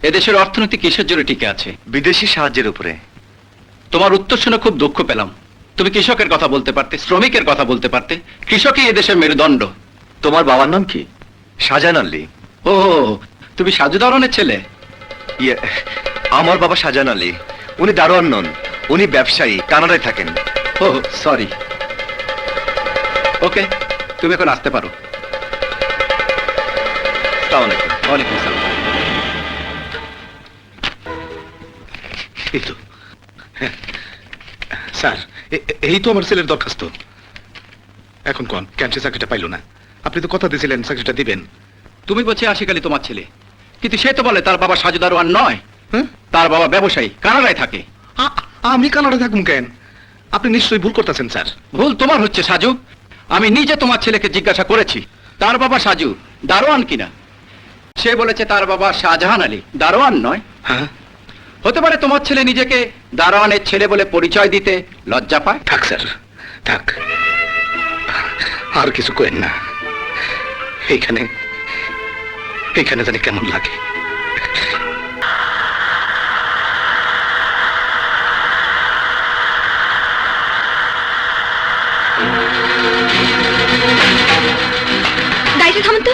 এদেশের অর্থনীতি কিসের জোরে টিকে আছে? বিদেশি সাহায্যের উপরে। তোমার উত্তর শুনে খুব দুঃখ পেলাম। তুমি কৃষকের কথা বলতে পারতে, শ্রমিকের কথা বলতে পারতে। কৃষকই এদেশের মেরুদণ্ড। তোমার বাবার নাম কি? শাহজাহান আলী। ও, তুমি সাজু দারোয়ানের ছেলে? ইয়ে, আমার বাবা শাহজাহান আলী। উনি দারোয়ান নন, উনি ব্যবসায়ী, কানাডায় থাকেন। ও সরি। ওকে, তুমি এখন আসতে পারো। আসসালামু আলাইকুম। ওয়ালাইকুম আসসালাম। এই তো, হ্যাঁ স্যার, এই তো আমার ছেলের দরখাস্ত। এখন কোন কেন সে চাকরিটা পাইল না? আপনি তো কথা দিয়েছিলেন চাকরিটা দিবেন। তুমি বলছি আশিক আলী তোমার ছেলে, কিন্তু সে তো বলে তার বাবা সাজু দারোয়ান নয়। হ্যাঁ, তার বাবা ব্যবসায়ী, কানাডায় থাকে। আমি কানাডায় থাকুন কেন? আপনি নিশ্চয়ই ভুল করতেছেন স্যার। ভুল তোমার হচ্ছে সাজু। আমি নিজে তোমার ছেলেকে জিজ্ঞাসা করেছি তার বাবা সাজু দারোয়ান কিনা। সে বলেছে তার বাবা শাহজাহান আলী, দারোয়ান নয়। হ্যাঁ, হতে পারে তোমার ছেলে নিজেকে দারোয়ানের ছেলে বলে পরিচয় দিতে লজ্জা পায়। থাক স্যার, থাক, আর কিছু করেন না। এইখানে এইখানে জানি কেমন লাগে। গাড়িটা থামান তো।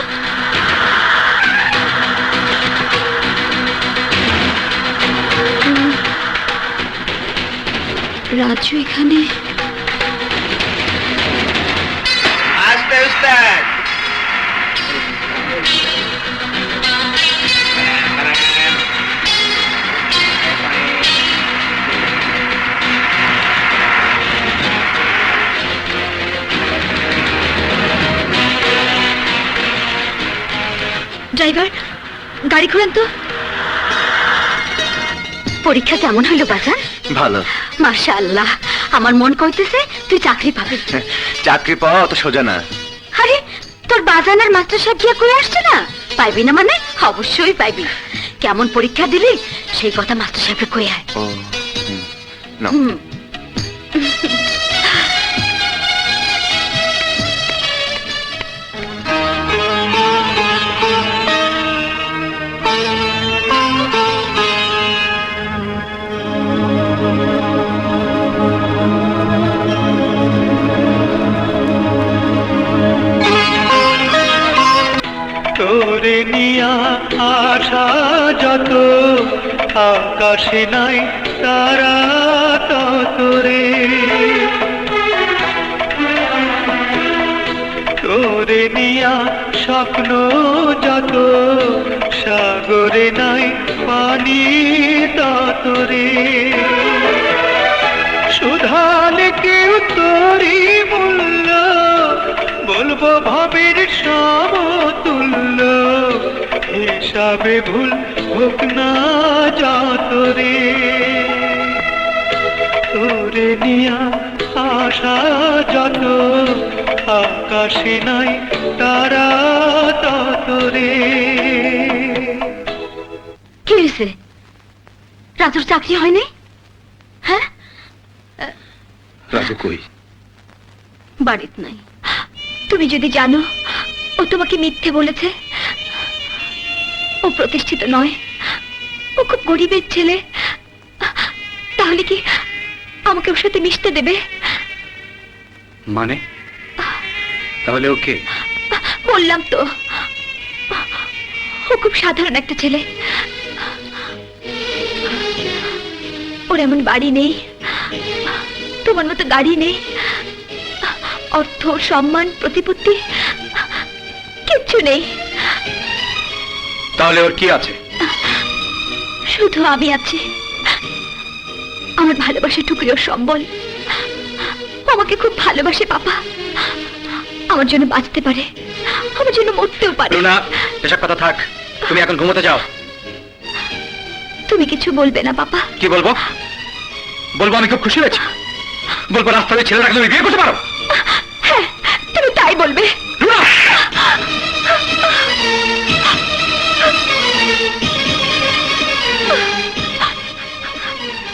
রাজু এখানে? আসতে উস্তাদ। ড্রাইভার, গাড়ি ঘোরান তো। পরীক্ষা কেমন হইলো বাজান? ভালো। মাশাআল্লাহ, আমার মন কইতেছে তুই চাকরি পাবি। চাকরি পাওয়া অত সোজা না। আরে, তোর বাজান আর মাস্টার সাহেব গিয়া কই আসছে না? পাইবি না মানে? অবশ্যই পাইবি। কেমন পরীক্ষা দিলি সেই কথা মাস্টার সাহেবকে কই আয়। ও, না। তোরে নিয়া আশা যত, আকাশে নাই তারা ততরে। তোরে নিয়া স্বপ্ন যত, সাগরে নাই পানি ততরে। সুধালে কেউ তোরই মূল্য, বলবো ভবের সমতুল্য। হিসাবে ভুল হোক না যতরে, তোরে নিয়া আশা যত, আকাশে নাই তারা ততরে। কি হয়েছে? রাজুর চাকরি হয়নি? হ্যাঁ, রাজু কই? বাড়িত নাই। তুমি যদি জানো ও তোমাকে মিথ্যে বলেছে, ও প্রতিষ্ঠিত নয়, ও খুব গরিবের ছেলে, তাহলে কি আমাকে ওর সাথে মিশতে দেবে? মানে তাহলে ওকে? বললাম তো, ও খুব সাধারণ একটা ছেলে। ওর এমন বাড়ি নেই, তোমার মতো গাড়ি নেই, অর্থ, সম্মান, প্রতিপত্তি কিচ্ছু নেই। তাহলে ওর কি আছে? শুধু আমি আছি, আমার ভালোবাসা টুকরি ওর সম্বল। আমাকে খুব ভালোবাসে পাপা, আমার জন্য বাঁচতে পারে, আমার জন্য মরতেও পারে। রুনা, এসব কথা থাক, তুমি এখন ঘুমোতে যাও। তুমি কিছু বলবে না পাপা? কি বলবো? বলবো আমি খুব খুশি হয়েছি। বলবো রাস্তায় ছেলেটাকে তুমি বিয়ে করতে পারো। হ্যাঁ, তুমি তাই বলবে। রুনা!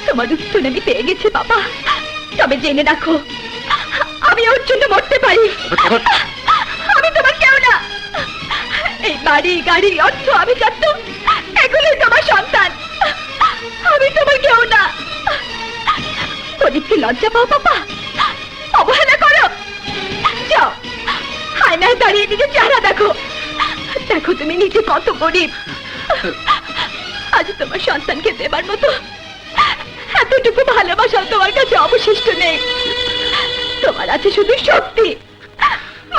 তোমার উত্তর আমি পেয়ে গেছি বাবা, তবে জেনে রাখো আমি ওর জন্য মরতে পারি। আমি তোমার কেউ না। এই বাড়ি, গাড়ি, অর্থ, আমি এগুলোই তোমার সন্তান। লজ্জা পাও বাবা, অবহেলা করো। যাও আয়নায় দাঁড়িয়ে নিজের চেহারা দেখো, দেখো তুমি নিজে কত গরিব। আজ তোমার সন্তানকে দেবার মতো এতটুকু ভালোবাসাও তোমার কাছে অবশিষ্ট নেই। তোমার আছে শুধু শক্তি,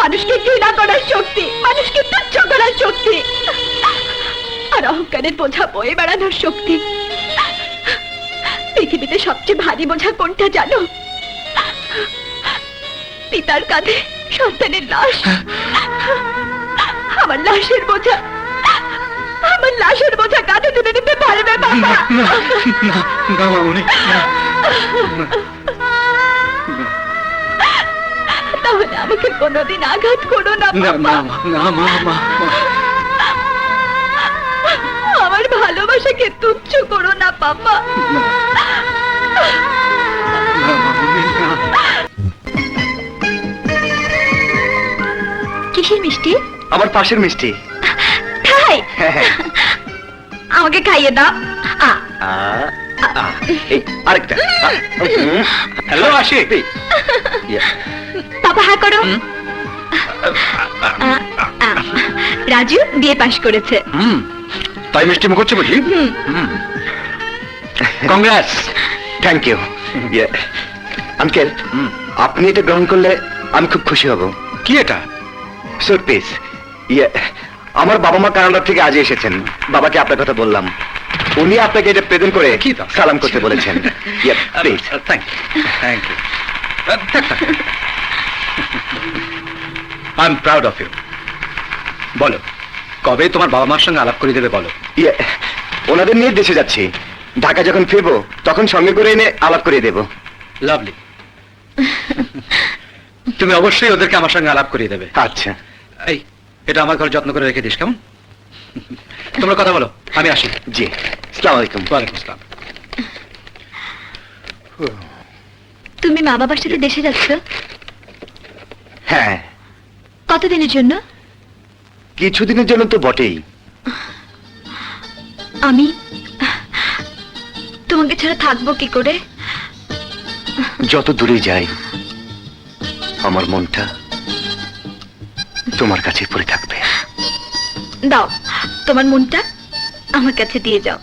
মানুষকে ঘৃণা করার শক্তি, মানুষকে তুচ্ছ করার শক্তি, আর অহংকারের বোঝা বয়ে বেড়ানোর শক্তি। পৃথিবীতে সবচেয়ে ভারী বোঝা কোনটা জানো? পিতার কাঁধে সন্তানের লাশ। আমার লাশের বোঝা, আমার লাশের বোঝা কাঁধে তুলে নিতে পারবে বাবা? না মামনি, তাহলে আমাকে কোনোদিন আঘাত করো না না বাবা। না মা মা মা। আমার ভালোবাসাকে তুচ্ছ করো না বাবা। কিসের মিষ্টি? আমার পাশের মিষ্টি। খাই, আমাকে খাইয়ে দাও। আ, আ, এই, আরেকটা। হ্যালো আশিক। বাবা হ্যাঁ করো। রাজু বিয়ে পাশ করেছে। তাই মিষ্টি মুখ হচ্ছে বুঝি? কংগ্রেস। Thank you. আঙ্কেল, আপনি এটা গ্রহণ করলে আমি খুব খুশি হব। কি এটা? সুটপিস। আমার বাবা মা কানাডা থেকে আজ এসেছেন। বাবাকে আপনার কথা বললাম, উনি আপনাকে এটা প্রেজেন্ট করে কি তো? সালাম করতে বলেছেন। Please. Thank you, thank you. I am proud of you. বলো, কবে তোমার বাবা মার সঙ্গে আলাপ করে দেবে বলো? ওনাদের নিয়ে দেশে যাচ্ছি। ঢাকা যখন ফিরবো তখন সঙ্গে করে এনে আলাপ করে দেব। লাভলি। তুমি অবশ্যই ওদেরকে আমার সঙ্গে আলাপ করিয়ে দেবে। আচ্ছা। এই, এটা আমার ঘরে যত্ন করে রেখে দিস, কেমন? তোমরা কথা বলো, আমি আসি। জি, আসসালামু আলাইকুম। ওয়ালাইকুম আসসালাম। তুমি মা বাবার সাথে দেশে যাচ্ছ? হ্যাঁ, কতদিনের জন্য? কিছুদিনের জন্য তো বটেই। আমি তোমাকে ছাড়া থাকবো কি করে? যত দূরে যাই আমার মনটা তোমার কাছে পড়ে থাকবে। দাও তোমার মনটা আমার কাছে দিয়ে যাও।